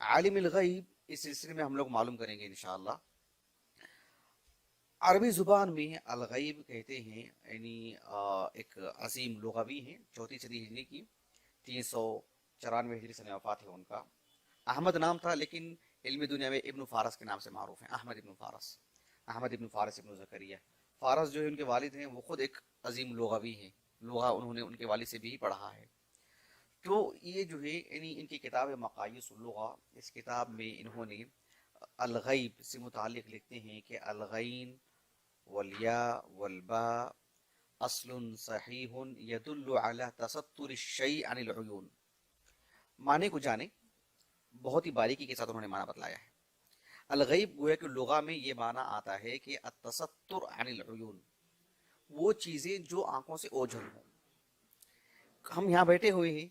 عالم الغیب اس سلسلے میں ہم لوگ معلوم کریں گے انشاءاللہ۔ عربی زبان میں الغیب کہتے ہیں، یعنی ایک عظیم لغوی ہیں، 4 صدی ہجری کی، 394 ہجری سن وفات ہے ان کا۔ احمد نام تھا، لیکن علم دنیا میں ابن فارس کے نام سے معروف ہیں، احمد ابن فارس، احمد ابن فارس ابن زکریہ۔ فارس جو ہے ان کے والد ہیں، وہ خود ایک عظیم لغوی ہیں، لغہ انہوں نے ان کے والد سے بھی پڑھا ہے۔ تو یہ جو ہے یعنی ان کی کتاب ہے مقاییس اللغہ، اس کتاب میں انہوں نے الغیب سے متعلق لکھتے ہیں کہ الغین والیاء والباء اصل صحیح یدل علی تستر الشیء عن العیون۔ معنی کو جانے، بہت ہی باریکی کے ساتھ انہوں نے معنی بتلایا ہے۔ الغیب گویا کہ لغہ میں یہ معنی آتا ہے کہ التستر عن العیون، وہ چیزیں جو آنکھوں سے اوجھل ہوں۔ ہم یہاں بیٹھے ہوئے ہیں،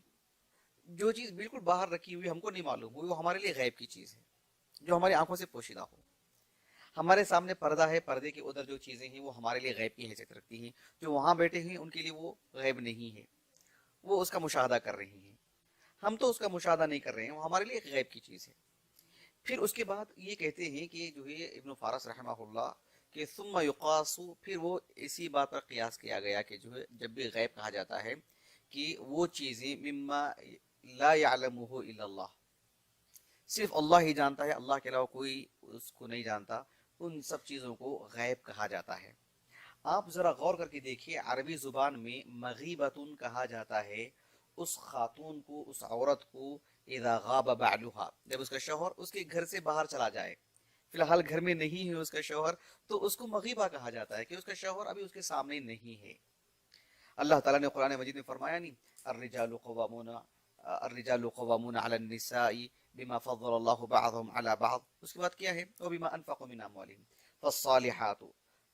جو چیز بالکل باہر رکھی ہوئی ہم کو نہیں معلوم ہوئی، وہ ہمارے لیے غیب کی چیز ہے، جو ہماری آنکھوں سے پوشیدہ ہو۔ ہمارے سامنے پردہ ہے، پردے کے ادھر جو چیزیں ہیں وہ ہمارے لیے غیب کی حیثیت رکھتی ہیں، جو وہاں بیٹھے ہیں ان کے لیے وہ غیب نہیں ہے، وہ اس کا مشاہدہ کر رہے ہیں، ہم تو اس کا مشاہدہ نہیں کر رہے ہیں، وہ ہمارے لیے ایک غیب کی چیز ہے۔ پھر اس کے بعد یہ کہتے ہیں کہ جو ہے ابن فارس رحمہ اللہ کہ ثم یقاس، پھر وہ اسی بات پر قیاس کیا گیا کہ جو ہے جب بھی غیب کہا جاتا ہے کہ وہ چیزیں مما لا يعلمه الا اللہ، صرف اللہ ہی جانتا ہے، اللہ کے علاوہ کوئی اس کو نہیں جانتا، ان سب چیزوں کو غیب کہا جاتا ہے۔ آپ ذرا غور کر کے دیکھیے، عربی زبان میں مغیبتن کہا جاتا ہے اس خاتون کو، اس عورت کو، اذا غاب بعلها، جب اس کا شوہر اس کے گھر سے باہر چلا جائے، فی الحال گھر میں نہیں ہے اس کا شوہر، تو اس کو مغیبہ کہا جاتا ہے کہ اس کا شوہر ابھی اس کے سامنے نہیں ہے۔ اللہ تعالیٰ نے قرآن مجید میں فرمایا نہیں، الرجال قوامون علی النساء بما فضل اللہ بعضهم علی بعض، اس کے بعد کیا ہے، وبما انفقوا من اموالهم فالصالحات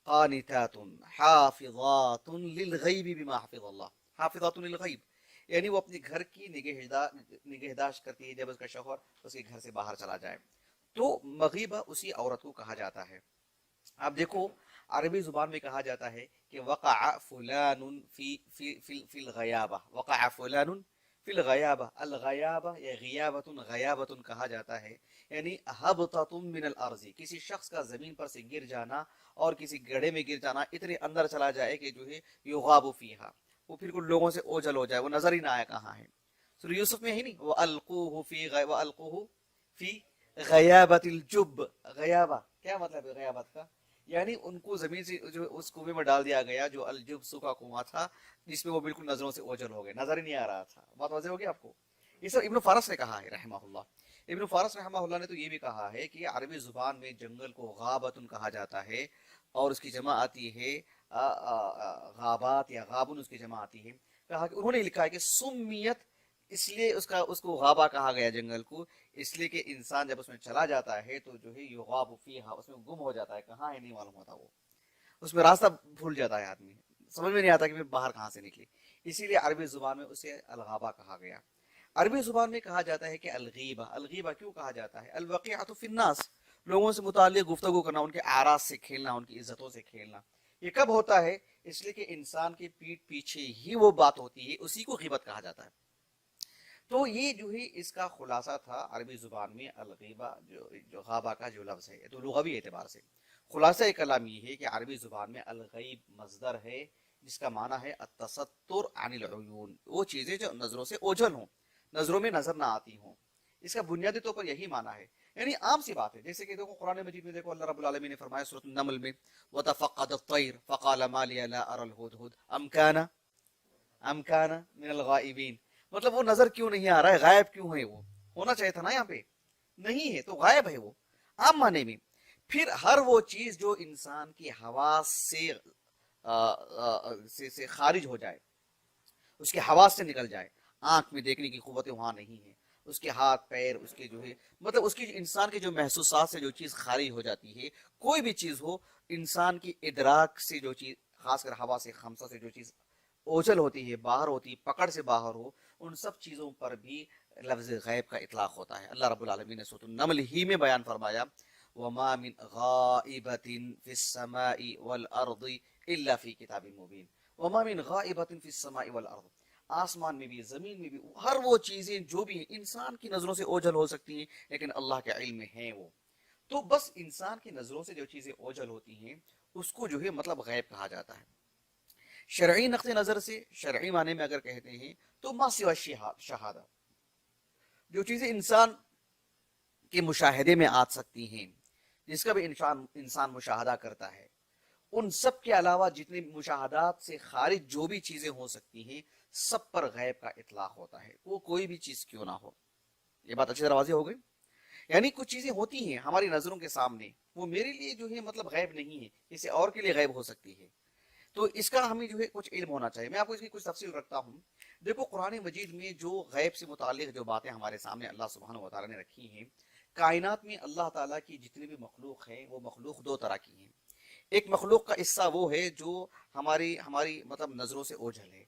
قانتات حافظات للغیب بما حفظ اللہ، حافظات للغیب، یعنی وہ اپنے گھر کی نگہداشت کرتی ہے جب اس کا شوہر اس کے گھر سے باہر چلا جائے۔ تو مغیبہ اسی عورت کو کہا جاتا ہے۔ آپ دیکھو عربی زبان میں کہا جاتا ہے کہ وقع فلان فی الغیابہ، وقع فلان فی الغیابہ، الغیابہ یا غیابۃ، غیابۃ کہا جاتا ہے یعنی حبطۃ من الارض، کسی شخص کا زمین پر سے گر جانا اور کسی گڑھے میں گر جانا، اتنے اندر چلا جائے کہ جو ہے یغاب فیہا، وہ پھر کچھ لوگوں سے اوجھل ہو جائے، وہ نظر ہی نہ آیا کہاں ہے۔ سورہ یوسف میں ہے نہیں، وَأَلْقُوهُ فِي غیابت الجب، غیابہ کیا مطلب ہے غیابت کا، یعنی ان کو زمین سے جو اس کنویں میں ڈال دیا گیا جو الجب سوکھا کنواں تھا، جس میں وہ بالکل نظروں سے اوجھل ہو گئے، نظر ہی نہیں آ رہا تھا۔ بات واضح ہوگی آپ کو؟ یہ سب ابن فارس نے کہا ہے رحمہ اللہ۔ ابن فارس رحمہ اللہ نے تو یہ بھی کہا ہے کہ عربی زبان میں جنگل کو غابتن کہا جاتا ہے، اور اس کی جمع آتی ہے غابات یا غابن، اس کی جمع آتی ہے۔ کہا کہ انہوں نے لکھا ہے کہ سمیت، اس لیے اس کو غابہ کہا گیا جنگل کو، اس لیے کہ انسان جب اس میں چلا جاتا ہے تو جو ہے یغاب فیہا، اس میں گم ہو جاتا ہے، کہاں ہے نہیں معلوم ہوتا، وہ اس میں راستہ بھول جاتا ہے آدمی، سمجھ میں نہیں آتا کہ میں باہر کہاں سے نکلی، اسی لیے عربی زبان میں اسے الغابہ کہا گیا۔ عربی زبان میں کہا جاتا ہے کہ الغیبہ، الغیبہ کیوں کہا جاتا ہے؟ الوقیعۃ فی الناس، لوگوں سے متعلق گفتگو کرنا، ان کے اعراض سے کھیلنا، ان کی عزتوں سے کھیلنا۔ یہ کب ہوتا ہے؟ اس لیے کہ انسان کے پیٹھ پیچھے ہی وہ بات ہوتی ہے، اسی کو غیبت کہا جاتا ہے۔ تو یہ جو ہے اس کا خلاصہ تھا عربی زبان میں الغیبہ، جو غابہ کا جو لفظ ہے، تو لغوی اعتبار سے خلاصہ کلام یہ ہے کہ عربی زبان میں الغیب مصدر ہے جس کا معنی ہے التستر عن العیون، وہ چیزیں جو نظروں سے اوجھل ہوں، نظروں میں نظر نہ آتی ہوں، اس کا بنیادی طور پر یہی معنی ہے۔ یعنی عام سی بات ہے، جیسے کہ دیکھو قرآن مجید میں دیکھو اللہ رب العالمین نے فرمایا سورۃ النمل میں وَتَفَقَّدَ الطَّيْرُ فَقَالَ مَا لِيَ لَا أَرَى الْهُدْهُدَ أَمْ كَانَ مِنَ الْغَائِبِينَ، مطلب وہ نظر کیوں نہیں آ رہا ہے، غائب کیوں ہے، وہ ہونا چاہیے تھا نا یہاں پہ، نہیں ہے تو غائب ہے وہ عام معنی میں۔ پھر ہر وہ چیز جو انسان کی حواس سے خارج ہو جائے، اس کے حواس سے نکل جائے، آنکھ میں دیکھنے کی قوتیں وہاں نہیں ہیں، اس کے ہاتھ پیر، اس کے جو ہے مطلب اس کی انسان کے جو محسوسات سے جو چیز خارج ہو جاتی ہے، کوئی بھی چیز ہو، انسان کی ادراک سے جو چیز، خاص کر حواس خمسہ سے جو چیز اوجھل ہوتی ہے، باہر ہوتی ہے، پکڑ سے باہر ہو، ان سب چیزوں پر بھی لفظ غیب کا اطلاق ہوتا ہے۔ اللہ رب العالمین نے سورۃ النمل ہی میں بیان فرمایا وَمَا مِنْ غَائِبَةٍ فِي السَّمَاءِ وَالْأَرْضِ إِلَّا فِي كِتَابٍ مُبِينٍ، وَمَا مِنْ غَائِبَةٍ فِي السَّمَاءِ وَالْأَرْضِ، آسمان میں بھی زمین میں بھی ہر وہ چیزیں جو بھی ہیں انسان کی نظروں سے اوجھل ہو سکتی ہیں لیکن اللہ کے علم میں ہیں وہ. تو بس انسان کی نظروں سے جو چیزیں اوجھل ہوتی ہیں اس کو جو ہے مطلب غیب کہا جاتا ہے. شرعی نقطہ نظر سے شرعی معنی میں اگر کہتے ہیں تو ما سوا شہادہ، جو چیزیں انسان کے مشاہدے میں آ سکتی ہیں، جس کا بھی انسان مشاہدہ کرتا ہے، ان سب کے علاوہ جتنے مشاہدات سے خارج جو بھی چیزیں ہو سکتی ہیں سب پر غیب کا اطلاق ہوتا ہے، وہ کوئی بھی چیز کیوں نہ ہو. یہ بات اچھی طرح واضح ہو گئی. یعنی کچھ چیزیں ہوتی ہیں ہماری نظروں کے سامنے، وہ میرے لیے جو ہے مطلب غیب نہیں ہے، کسی اور کے لیے غیب ہو سکتی ہے. تو اس کا ہمیں جو ہے کچھ علم ہونا چاہیے. میں آپ کو اس کی کچھ تفصیل رکھتا ہوں. دیکھو قرآن مجید میں جو غیب سے متعلق جو باتیں ہمارے سامنے اللہ سبحانہ و تعالیٰ نے رکھی ہیں، کائنات میں اللہ تعالیٰ کی جتنی بھی مخلوق ہے وہ مخلوق دو طرح کی ہیں. ایک مخلوق کا حصہ وہ ہے جو ہماری مطلب نظروں سے اوجھل ہے.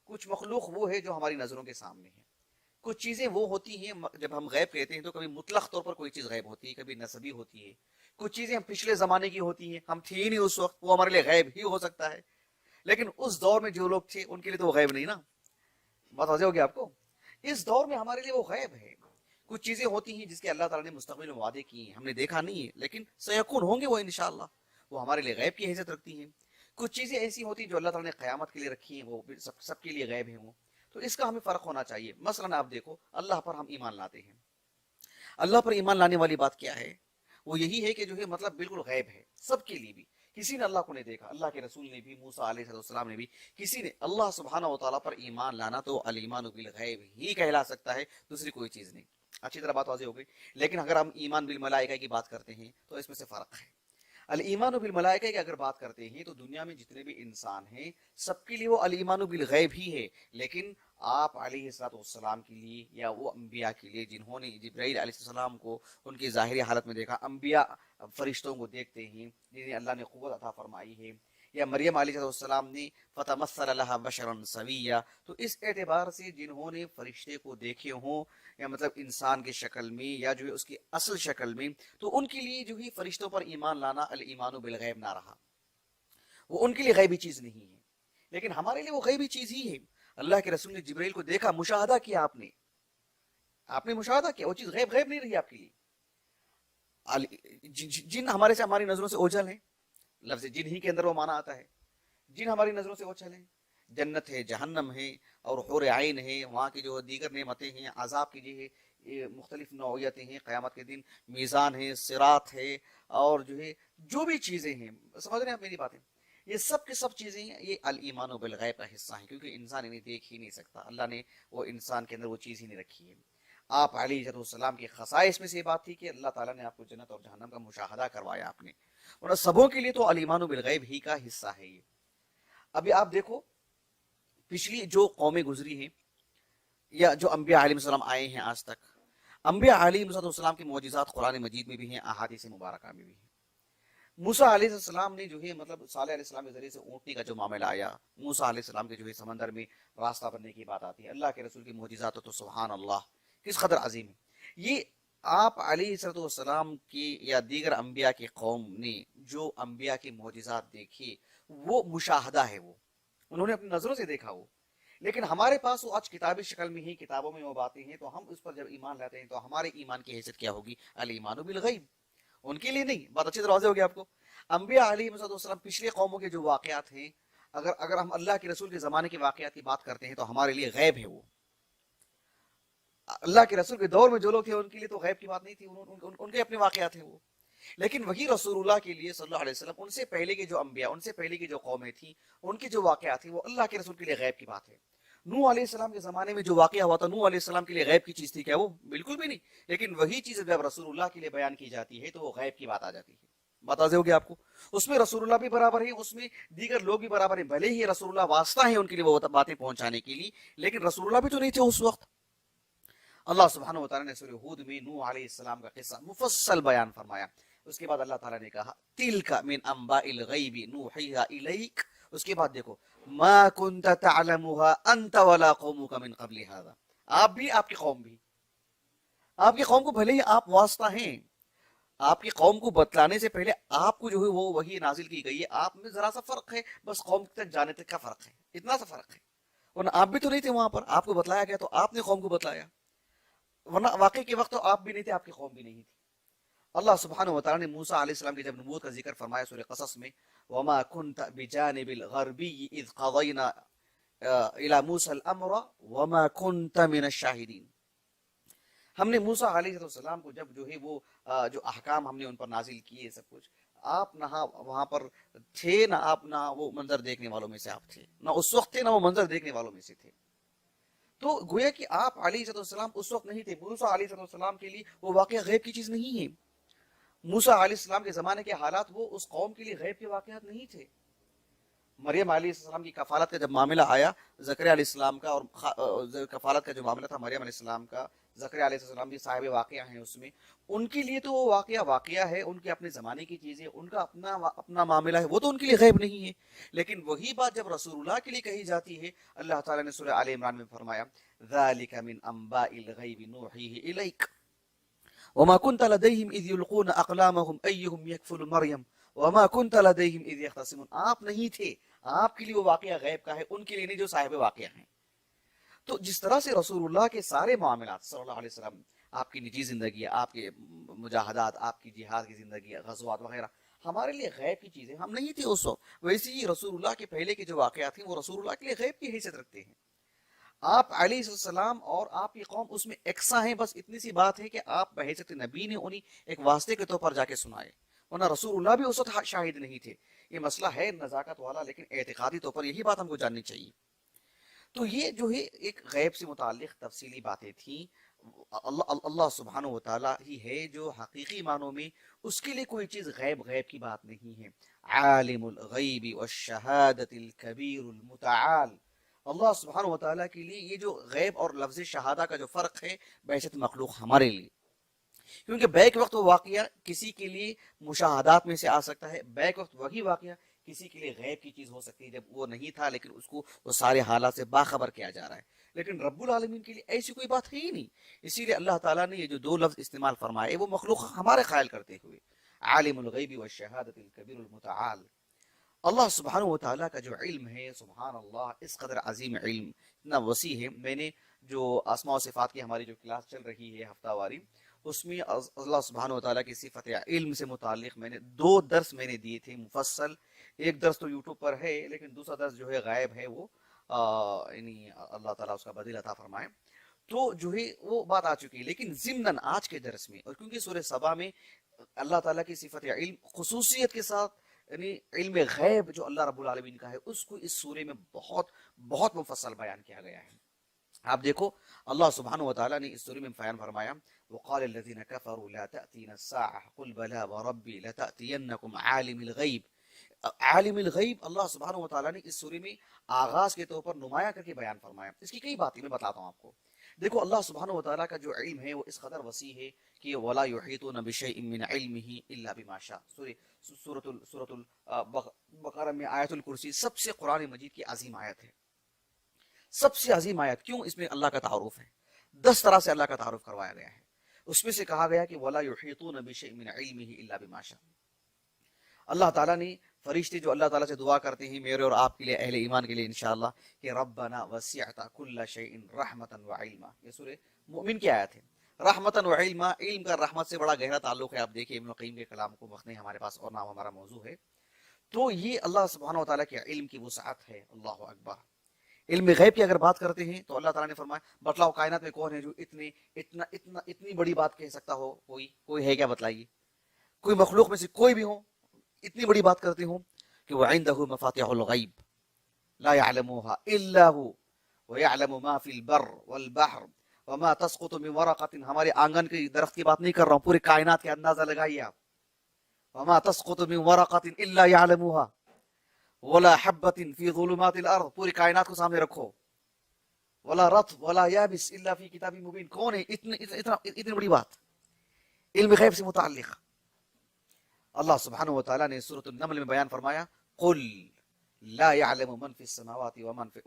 کچھ مخلوق وہ ہے جو ہماری نظروں کے سامنے ہے. کچھ چیزیں وہ ہوتی ہیں جب ہم غیب کہتے ہیں تو کبھی مطلق طور پر کوئی چیز غیب ہوتی ہے، کبھی نسبی ہوتی ہے. کچھ چیزیں ہم پچھلے زمانے کی ہوتی ہیں، ہم تھے ہی نہیں اس وقت، وہ ہمارے لیے غیب ہی ہو سکتا ہے. لیکن اس دور میں جو لوگ تھے ان کے لیے تو وہ غیب نہیں نا. بات واضح ہوگی آپ کو. اس دور میں ہمارے لیے وہ غیب ہے. کچھ چیزیں ہوتی ہیں جس کے اللہ تعالیٰ نے مستقبل میں وعدے کیے ہیں، ہم نے دیکھا نہیں ہے لیکن سیکون ہوں گے وہ انشاءاللہ، وہ ہمارے لیے غیب کی حیثیت رکھتی ہیں. کچھ چیزیں ایسی ہوتی ہیں جو اللہ تعالیٰ نے قیامت کے لیے رکھی ہیں، وہ سب کے لیے غیب ہیں وہ. تو اس کا ہمیں فرق ہونا چاہیے. مثلا آپ دیکھو اللہ پر ہم ایمان لاتے ہیں. اللہ پر ایمان لانے والی بات کیا ہے؟ وہ یہی ہے کہ جو ہے مطلب بالکل غیب ہے سب کے لیے بھی. کسی نے اللہ کو نہیں دیکھا، اللہ کے رسول نے بھی، موسیٰ علیہ السلام نے بھی، کسی نے اللہ سبحانہ و تعالیٰ پر ایمان لانا تو الایمان بالغیب ہی کہلا سکتا ہے، دوسری کوئی چیز نہیں. اچھی طرح بات واضح ہو گئی. لیکن اگر ہم ایمان بالملائکہ کی بات کرتے ہیں تو اس میں سے فرق ہے. الایمان بالملائکہ کی اگر بات کرتے ہیں تو دنیا میں جتنے بھی انسان ہیں سب کے لیے وہ الایمان بالغیب ہی ہے. لیکن آپ علیہ السلام کے لیے یا وہ انبیاء کے لیے جنہوں نے جبرائیل علیہ السلام کو ان کی ظاہری حالت میں دیکھا، انبیاء فرشتوں کو دیکھتے ہیں جنہیں اللہ نے قوت عطا فرمائی ہے، یا مریم علیہ السلام نے فتمثل لها بشرا سویا، تو اس اعتبار سے جنہوں نے فرشتے کو دیکھے ہوں یا مطلب انسان کی شکل میں یا جو ہے اس کی اصل شکل میں، تو ان کے لیے جو ہے فرشتوں پر ایمان لانا الایمان بالغیب نہ رہا، وہ ان کے لیے غیبی چیز نہیں ہے. لیکن ہمارے لیے وہ غیبی چیز ہی ہے. اللہ کے رسول نے جبرائیل کو دیکھا، مشاہدہ کیا، آپ نے مشاہدہ کیا، وہ چیز غیب نہیں رہی آپ کے لیے. جن ہماری نظروں سے اوجھل ہیں، لفظ جن ہی کے اندر وہ معنی آتا ہے. جن ہماری نظروں سے اوجھل ہیں، جنت ہے، جہنم ہے اور حور عین ہے، وہاں کی جو دیگر نعمتیں ہیں، عذاب کی جو ہے یہ مختلف نوعیتیں ہیں، قیامت کے دن میزان ہے، صراط ہے، اور جو ہے جو بھی چیزیں ہیں، سمجھ رہے ہیں آپ میری باتیں، یہ سب کے سب چیزیں ہیں، یہ الایمان بالغیب کا حصہ ہیں، کیونکہ انسان انہیں دیکھ ہی نہیں سکتا. اللہ نے وہ انسان کے اندر وہ چیز ہی نہیں رکھی ہے. آپ علیہ السلام کی خصائص میں سے یہ بات تھی کہ اللہ تعالیٰ نے آپ کو جنت اور جہنم کا مشاہدہ کروایا آپ نے، اور سبوں کے لیے تو الایمان بالغیب ہی کا حصہ ہے یہ. ابھی آپ دیکھو پچھلی جو قومیں گزری ہیں یا جو انبیاء علیہ السلام آئے ہیں آج تک، انبیاء علیہ السلام کے معجزات قرآن مجید میں بھی ہیں، احادیث مبارکہ میں بھی ہیں. موسیٰ علیہ السلام نے جو ہے مطلب صالح علیہ السلام کے ذریعے سے اونٹنی کا جو معاملہ آیا، موسیٰ علیہ السلام کے جو ہے سمندر میں راستہ بننے کی بات آتی ہے، اللہ کے رسول کی معجزات تو سبحان اللہ کس قدر عظیم ہے. یہ آپ علیہ السلام کی یا دیگر انبیاء کی قوم نے جو انبیاء کی معجزات دیکھی وہ مشاہدہ ہے، وہ انہوں نے اپنی نظروں سے دیکھا وہ. لیکن ہمارے پاس وہ آج کتابی شکل میں ہی کتابوں میں وہ باتیں ہیں، تو ہم اس پر جب ایمان لاتے ہیں تو ہمارے ایمان کی حیثیت کیا ہوگی؟ الایمان بالغیب. ان کے لیے نہیں. بات اچھی طرح واضح ہوگی آپ کو. انبیاء علیہ السلام پچھلے قوموں کے جو واقعات ہیں، اگر ہم اللہ کے رسول کے زمانے کے واقعات کی بات کرتے ہیں تو ہمارے لیے غیب ہے وہ. اللہ کے رسول کے دور میں جو لوگ تھے ان کے لیے تو غیب کی بات نہیں تھی، ان کے اپنے واقعات ہیں وہ. لیکن وہی رسول اللہ کے لیے صلی اللہ علیہ وسلم، ان سے پہلے کے جو انبیاء، ان سے پہلے کی جو قومیں تھیں، ان کی جو واقعات تھیں وہ اللہ کے رسول کے لیے غیب کی بات ہے. نوح علیہ السلام کے زمانے میں جو واقعہ ہوا تھا، نوح علیہ السلام کے لیے غیب کی چیز تھی کیا؟ وہ بالکل بھی نہیں. لیکن وہی چیز جب رسول اللہ کے لیے بیان کی جاتی ہے تو وہ غیب کی بات آ جاتی ہے. بتا دے ہوگی آپ کو. اس میں رسول اللہ بھی برابر ہیں، اس میں دیگر لوگ بھی برابر ہیں. بھلے ہی رسول اللہ واسطہ ہیں ان کے لیے وہ باتیں پہنچانے کے لیے، لیکن رسول اللہ بھی تو نہیں تھے اس وقت. اللہ سبحانہ وتعالی نے سورہ ہود میں نوح علیہ السلام کا قصہ مفصل بیان فرمایا. اس کے بعد اللہ تعالیٰ نے کہا تلک من انباء الغیب نوحیھا الیک. اس کے بعد دیکھو ما کنت تعلمها انت ولا قومک من قبل هذا. آپ بھی، آپ کی قوم بھی، آپ کی قوم کو بھلے ہی آپ واسطہ ہیں، آپ کی قوم کو بتلانے سے پہلے آپ کو جو ہے وہ وحی نازل کی گئی ہے، آپ میں ذرا سا فرق ہے، بس قوم تک جانے تک کا فرق ہے، اتنا سا فرق ہے. ورنہ آپ بھی تو نہیں تھے وہاں پر، آپ کو بتلایا گیا تو آپ نے قوم کو بتلایا، ورنہ واقعے کے وقت تو آپ بھی نہیں تھے، آپ کی قوم بھی نہیں تھی۔ اللہ سبحانہ و تعالیٰ نے موسیٰ علیہ السلام کی جب نبوت کا ذکر فرمایا سورہ قصص میں، وَمَا كُنْتَ بِجَانِبِ الْغَرْبِيِّ إِذْ قَضَيْنَا إِلَى مُوسَى الْأَمْرَ وَمَا كُنْتَ مِنَ الشَّاهِدِينَ، ہم نے موسیٰ علیہ السلام کو جب جو ہے وہ جو احکام ہم نے ان پر نازل کیے سب کچھ، آپ نہ وہاں پر تھے، نہ آپ نہ وہ منظر دیکھنے والوں میں سے آپ تھے، نہ اس وقت تھے نہ وہ منظر دیکھنے والوں میں سے تھے۔ تو گویا کہ آپ علیہ السلام اس وقت نہیں تھے، موسیٰ علیہ السلام کے لیے وہ واقعہ غیب کی چیز نہیں ہے، موسیٰ علیہ السلام کے زمانے کے حالات وہ اس قوم کے لیے غیب کے واقعات نہیں تھے۔ مریم علیہ السلام کی کفالت کا جب معاملہ آیا، زکریا علیہ السلام کا، اور کفالت کا جو معاملہ تھا مریم علیہ السلام کا، زکریا علیہ السلام بھی صاحب واقعہ ہیں اس میں، ان کے لیے تو وہ واقعہ ہے، ان کے اپنے زمانے کی چیزیں، ان کا اپنا معاملہ ہے، وہ تو ان کے لیے غیب نہیں ہے۔ لیکن وہی بات جب رسول اللہ کے لیے کہی جاتی ہے، اللہ تعالیٰ نے سورہ آل عمران میں فرمایا ذَلِكَ مِنْ أَنْبَاءِ الْغَيْبِ نُوحِيهِ إِلَيْكَ وما كنت لديهم اذ يلقون اقلامهم ايهم يكفل مريم وما كنت لديهم اذ يختصمون، آپ نہیں تھے، آپ کے لیے وہ واقعہ غیب کا ہے، ان کے لیے نہیں جو صاحب واقعہ ہیں۔ تو جس طرح سے رسول اللہ کے سارے معاملات صلی اللہ علیہ وسلم، آپ کی نجی زندگی، آپ کے مجاہدات، آپ کی جہاد کی زندگی، غزوات وغیرہ ہمارے لیے غیب کی چیزیں، ہم نہیں تھے اس وقت، ویسے ہی رسول اللہ کے پہلے کے جو واقعات ہیں وہ رسول اللہ کے لیے غیب کی حیثیت رکھتے ہیں۔ آپ علیہ السلام اور آپ کی قوم اس میں یکساں ہیں، بس اتنی سی بات ہے کہ آپ بحیثیت نبی نے انہیں ایک واسطے کے طور پر جا کے سنائے، ورنہ رسول اللہ بھی اس وقت شاہد نہیں تھے۔ یہ مسئلہ ہے نزاکت والا، لیکن اعتقادی طور پر یہی بات ہم کو جاننی چاہیے۔ تو یہ جو ہے ایک غیب سے متعلق تفصیلی باتیں تھیں۔ اللہ سبحانہ و تعالیٰ ہی ہے جو حقیقی معنوں میں اس کے لیے کوئی چیز غیب کی بات نہیں ہے۔ عالم الغیب والشہادت الکبیر المتعال، اللہ سبحانہ و تعالیٰ کے لیے یہ جو غیب اور لفظ شہادہ کا جو فرق ہے بحیثیت مخلوق ہمارے لیے، کیونکہ بیک وقت وہ واقعہ کسی کے لیے مشاہدات میں سے آ سکتا ہے، بیک وقت وہی واقعہ کسی کے لیے غیب کی چیز ہو سکتی ہے جب وہ نہیں تھا لیکن اس کو وہ سارے حالات سے باخبر کیا جا رہا ہے، لیکن رب العالمین کے لیے ایسی کوئی بات ہے ہی نہیں۔ اسی لیے اللہ تعالیٰ نے یہ جو دو لفظ استعمال فرمائے وہ مخلوق ہمارے خیال کرتے ہوئے، عالم الغیب والشہادت الکبیر المتعال۔ اللہ سبحانہ و تعالیٰ کا جو علم ہے، سبحان اللہ، اس قدر عظیم علم، اتنا وسیع ہے۔ میں نے جو اسماء و صفات کی ہماری جو کلاس چل رہی ہے ہفتہ واری، اس میں اللہ سبحانہ و تعالیٰ کی صفت علم سے متعلق میں نے 2 درس میں نے دیے تھے مفصل۔ ایک درس تو یوٹیوب پر ہے، لیکن دوسرا درس جو ہے غائب ہے، وہ یعنی اللہ تعالیٰ اس کا بدل عطا فرمائے، تو جو ہے وہ بات آ چکی ہے۔ لیکن ضمناً آج کے درس میں، اور کیونکہ سورہ سبا میں اللہ تعالیٰ کی صفت علم خصوصیت کے ساتھ، یعنی علم غیب جو اللہ رب العالمین کا ہے، اس کو اس سورے میں بہت بہت مفصل بیان کیا گیا ہے۔ آپ دیکھو اللہ سبحانہ و تعالیٰ نے اس سورے میں بیان فرمایا وقال الذين كفروا لا تأتينا الساعة قل بلى وربي لتأتينكم عالم الغیب۔ عالم الغیب اللہ سبحانہ و تعالیٰ نے اس سورے میں آغاز کے طور پر نمایاں کر کے بیان فرمایا۔ اس کی کئی باتیں میں بتاتا ہوں آپ کو۔ دیکھو اللہ سبحانہ و تعالیٰ کا جو علم ہے وہ اس قدر وسیع ہے کہ ولا يحيطون بشيء من علمه الا بما شاء۔ سورۃ البقرہ میں آیت الکرسی سب سے قرآن مجید کی عظیم آیت ہے، سب سے عظیم آیت۔ کیوں؟ اس میں اللہ کا تعارف ہے، 10 طرح سے اللہ کا تعارف کروایا گیا ہے۔ اس میں سے کہا گیا کہ ولا يحيطون بشيء من علمه الا بما شاء۔ اللہ تعالیٰ نے فرشتے جو اللہ تعالیٰ سے دعا کرتے ہیں میرے اور آپ کے لیے، اہل ایمان کے لیے انشاءاللہ، کہ ربنا وسعت كل شيء رحمتا وعلما، یہ سورہ مومن کی آیت ہے۔ رحمتا وعلما، علم کا رحمت سے بڑا گہرا تعلق ہے۔ آپ دیکھیں ابن القیم کے کلام کو، وقت نہیں ہمارے پاس اور نہ ہمارا موضوع ہے، تو یہ اللہ سبحانہ و تعالیٰ کے علم کی وسعت ہے۔ اللہ اکبر۔ علم غیب کی اگر بات کرتے ہیں تو اللہ تعالیٰ نے فرمایا بتلاؤ کائنات میں کون ہے جو اتنی بڑی بات کہہ سکتا ہو؟ کوئی ہے کیا؟ بتلائیے، کوئی مخلوق میں سے کوئی بھی ہو اتنی بڑی بات کرتے ہوں کہ وعنده مفاتيح الغیب لا يعلمها الا هو ويعلم ما في البر والبحر وما تسقط من ورقة۔ ہمارے آنگن کے درخت کی بات نہیں کر رہا ہوں، پورے کائنات کا اندازہ لگائیے آپ۔ وما تسقط من ورقة الا يعلمها ولا حبة في ظلمات الارض، پوری کائنات کو سامنے رکھو۔ ولا رطب ولا يابس الا في كتاب مبين۔ کون ہے اتنی بڑی بات علم غیب سے متعلق؟ اللہ سبحانہ و تعالیٰ نے سورۃ النمل میں بیان فرمایا قل لا يعلم من في السماوات ومن في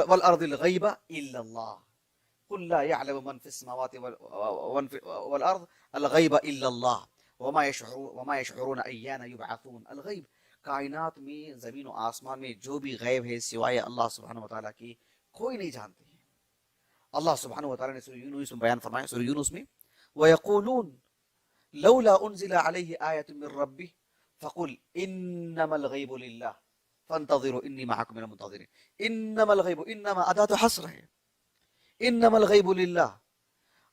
والارض الغیب الا اللہ۔ قل لا يعلم من في السماوات والارض الغیب الا اللہ وما يشعرون ایان یبعثون۔ الغیب، کائنات میں زمین و آسمان میں جو بھی غیب ہے سوائے اللہ سبحانہ وتعالیٰ کی کوئی نہیں جانتے ہیں. اللہ سبحانہ وتعالیٰ نے سورہ یونس میں بیان فرمایا, سورہ یونس میں وَيَقُولُونَ لَوْلَا أُنزِلَ عَلَيْهِ آيَةٌ مِّن رَّبِّهِ فَقُلْ إِنَّمَا الْغَيْبُ لِلَّهِ فَانْتَظِرُوا إِنِّي مَعَكُم مِّنَ الْمُنتَظِرِينَ. إِنَّمَا الْغَيْبُ, إِنَّمَا اداة حصر ہے, إِنَّمَا الْغَيْبُ لِلَّهِ.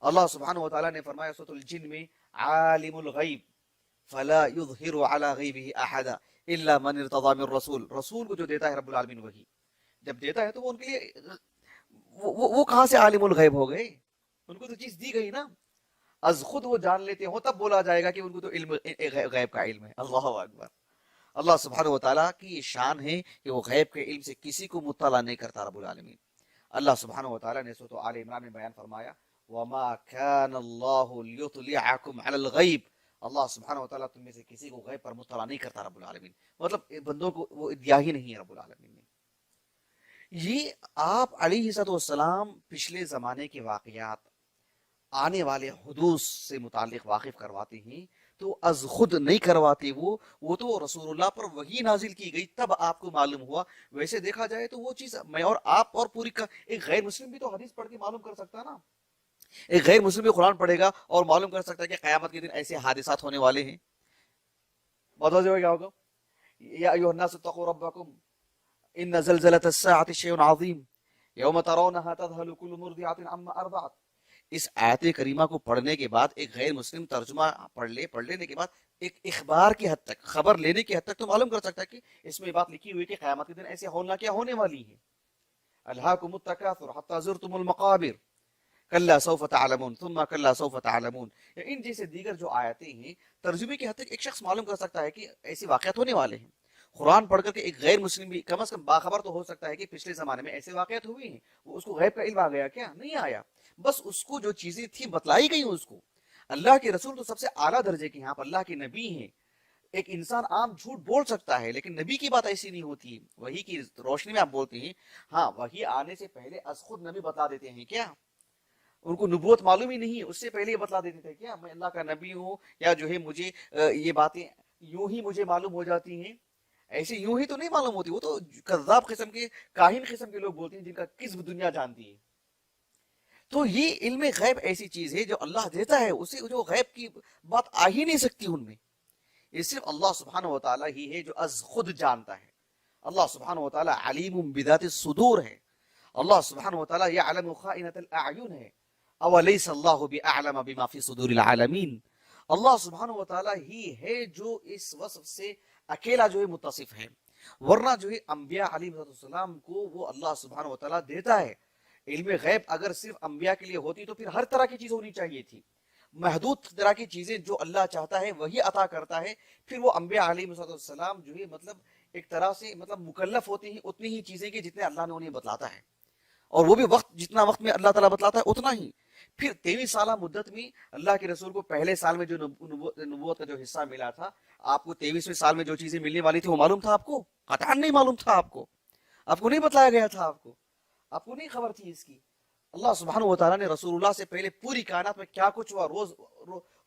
اللہ سبحانہ وتعالیٰ نے فرمایا سورۃ الجن میں عالم الغیب فلا يظہر علی غیبہ احدا الا من ارتضی من رسول. رسول کو جو دیتا ہے رب العالمین وہی جب دیتا ہے تو وہ ان کے لیے وہ کہاں سے عالم الغیب ہو گئے, ان کو تو چیز دی گئی نا, از خود وہ جان لیتے ہوں تب بولا جائے گا کہ ان کو تو علم غیب کا علم ہے. اللہ اکبر. اللہ سبحانہ وتعالیٰ کی شان ہے کہ وہ غیب کے علم سے کسی کو مطلع نہیں کرتا رب العالمین. اللہ سبحانہ وتعالیٰ نے سورۃ آل عمران میں بیان فرمایا وما كان الله ليطلعكم على الغیب. اللہ سبحانہ وتعالیٰ تم میں سے کسی کو غیب پر مطلع نہیں کرتا رب العالمین, مطلب بندوں کو وہ دیا ہی نہیں ہے رب العالمین نے. یہ آپ علیہ السلام پچھلے زمانے کے واقعات, آنے والے حدوث سے متعلق واقف کرواتے ہیں تو از خود نہیں کرواتے. وہ تو رسول اللہ پر وحی نازل کی گئی تب آپ کو معلوم ہوا. ویسے دیکھا جائے تو وہ چیز میں اور آپ اور پوری ایک غیر مسلم بھی تو حدیث پڑھ کے معلوم کر سکتا نا. ایک غیر مسلم بھی قرآن پڑھے گا اور معلوم کر سکتا ہے کہ قیامت کے دن ایسے حادثات ہونے والے ہیں. بتا جو کیا ہوگا, یا ایھا الناس اتقوا ربکم ان زلزلۃ الساعۃ شیء عظیم یوم ترونها تذهل كل مرضعۃ عما ارضعت. اس آیت کریمہ کو پڑھنے کے بعد ایک غیر مسلم ترجمہ پڑھ لینے کے بعد ایک اخبار کی حد تک, خبر لینے کی حد تک تو معلوم کر سکتا ہے کہ اس میں بات لکھی ہوئی کہ قیامت کے دن ایسے ہونے والی ہے. الہاکم التکاثر حتی زرتم المقابر کلا سوف تعلمون ثم کلا سوف تعلمون. ان جیسے دیگر جو آیتیں ہیں ترجمے کی حد تک ایک شخص معلوم کر سکتا ہے کہ ایسی واقعات ہونے والے ہیں. قرآن پڑھ کر کے ایک غیر مسلم بھی کم از کم باخبر تو ہو سکتا ہے کہ پچھلے زمانے میں ایسے واقعات ہوئی ہیں. وہ اس کو غیب کا علم آ گیا کیا؟ نہیں آیا, بس اس کو جو چیزیں تھیں بتلائی گئی. اس کو اللہ کے رسول تو سب سے اعلیٰ درجے کے ہیں, آپ اللہ کے نبی ہیں. ایک انسان عام جھوٹ بول سکتا ہے لیکن نبی کی بات ایسی نہیں ہوتی. وہی کی روشنی میں آپ بولتے ہیں. ہاں, وہی آنے سے پہلے از خود نبی بتا دیتے ہیں کیا؟ ان کو نبوت معلوم ہی نہیں, اس سے پہلے یہ بتلا دیتے تھے کیا میں اللہ کا نبی ہوں, یا جو ہے مجھے یہ باتیں یوں ہی مجھے معلوم ہو جاتی ہیں. ایسے یوں ہی تو نہیں معلوم ہوتی, وہ تو کذاب قسم کے, کاہن قسم کے لوگ بولتے ہیں جن کا کذب دنیا جانتی ہے. تو یہ علم غیب ایسی چیز ہے جو اللہ دیتا ہے, اسے جو غیب کی بات آ ہی نہیں سکتی ان میں. یہ صرف اللہ سبحانہ وتعالیٰ ہی ہے جو از خود جانتا ہے. اللہ سبحانہ وتعالیٰ علیم بذات الصدور ہے. اللہ سبحانہ وتعالیٰ یعلم خائنۃ الاعین ہے. اولیس اللہ باعلم بما فی صدور العالمین. اللہ سبحانہ وتعالیٰ ہی ہے جو اس وصف سے اکیلا جو ہے متصف ہے, ورنہ جو ہے انبیاء علیہ السلام کو وہ اللہ سبحانہ وتعالیٰ دیتا ہے. علم غیب اگر صرف انبیاء کے لیے ہوتی تو پھر ہر طرح کی چیز ہونی چاہیے تھی. محدود طرح کی چیزیں جو اللہ چاہتا ہے وہی عطا کرتا ہے. پھر وہ انبیاء علیہ السلام جو ہے مطلب ایک طرح سے مطلب مکلف ہوتے ہیں اتنی ہی چیزیں کی جتنے اللہ نے انہیں بتلاتا ہے, اور وہ بھی جتنا وقت میں اللہ تعالیٰ بتلاتا ہے اتنا ہی. پھر 23 سالہ مدت میں اللہ کے رسول کو پہلے سال میں جو نبوت کا جو حصہ ملا تھا, آپ کو 23ویں سال میں جو چیزیں ملنے والی تھی وہ معلوم تھا آپ کو؟ قطعاً نہیں معلوم تھا. آپ کو نہیں بتلایا گیا تھا, آپ کو نہیں خبر تھی اس کی. اللہ سبحانہ وتعالیٰ نے رسول اللہ سے پہلے پوری کائنات میں کیا کچھ ہوا,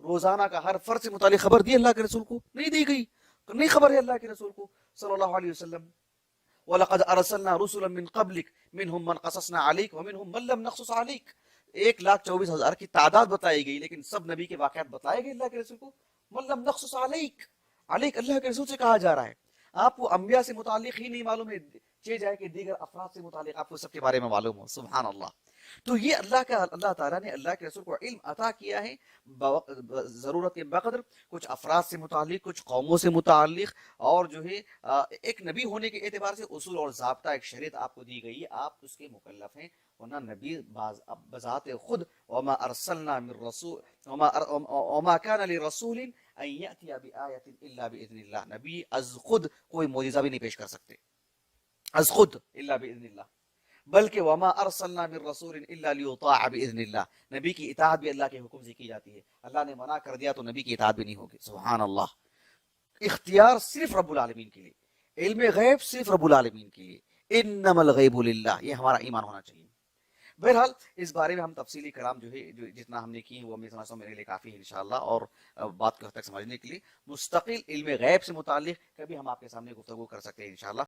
روزانہ کا ہر فرد سے متعلق خبر دی اللہ کے رسول کو؟ نہیں دی گئی, نہیں خبر ہے اللہ کے رسول کو صلی اللہ علیہ وسلم. وَلَقَدْ أَرْسَلْنَا رُسُلًا مِّن قَبْلِكَ مِنْهُمْ مَنْ قَصَصْنَا عَلَيْكَ وَمِنْهُمْ مَنْ لَمْ نَقْصُصْ عَلَيْكَ. 1,24,000 کی تعداد بتائی گئی لیکن سب نبی کے واقعات بتائے گئے اللہ کے رسول کو. مَنْ لَمْ نَقْصُصْ عَلَيْكَ, علیک اللہ کے رسول سے کہا جا رہا ہے. آپ کو انبیاء سے متعلق ہی نہیں معلوم ہے, چاہے جائے کہ دیگر افراد سے متعلق آپ کو سب کے بارے میں معلوم ہو. سبحان اللہ. تو یہ اللہ تعالیٰ نے اللہ کے رسول کو علم عطا کیا ہے ضرورت کے بقدر, کچھ افراد سے متعلق, کچھ قوموں سے متعلق, اور جو ہے ایک نبی ہونے کے اعتبار سے اصول اور ضابطہ, ایک شریعت آپ کو دی گئی ہے, آپ اس کے مکلف ہیں. ورنہ نبی بذات خود وما ارسلنا من رسول وما كان لرسول ان ياتي بآية الا باذن الله. نبی از خود کوئی معجزہ بھی نہیں پیش کر سکتے, از خود الا باذن اللہ. بلکہ وما ارسلنا من رسول الا ليطاع باذن اللہ, نبی کی اطاعت بھی اللہ کے حکم سے کی جاتی ہے. اللہ نے منع کر دیا تو نبی کی اطاعت بھی نہیں ہوگی. سبحان اللہ. اختیار صرف رب العالمین کے لیے, علم غیب صرف رب العالمین کے لیے. انما الغیب للہ, یہ ہمارا ایمان ہونا چاہیے. بہرحال اس بارے میں ہم تفصیلی کلام جو ہے جتنا ہم نے کی وہ میں سمجھتا ہوں میرے لیے کافی ہے انشاءاللہ، اور بات کو حد تک سمجھنے کے لیے مستقل علم غیب سے متعلق کبھی ہم آپ کے سامنے گفتگو کر سکتے ہیں انشاءاللہ،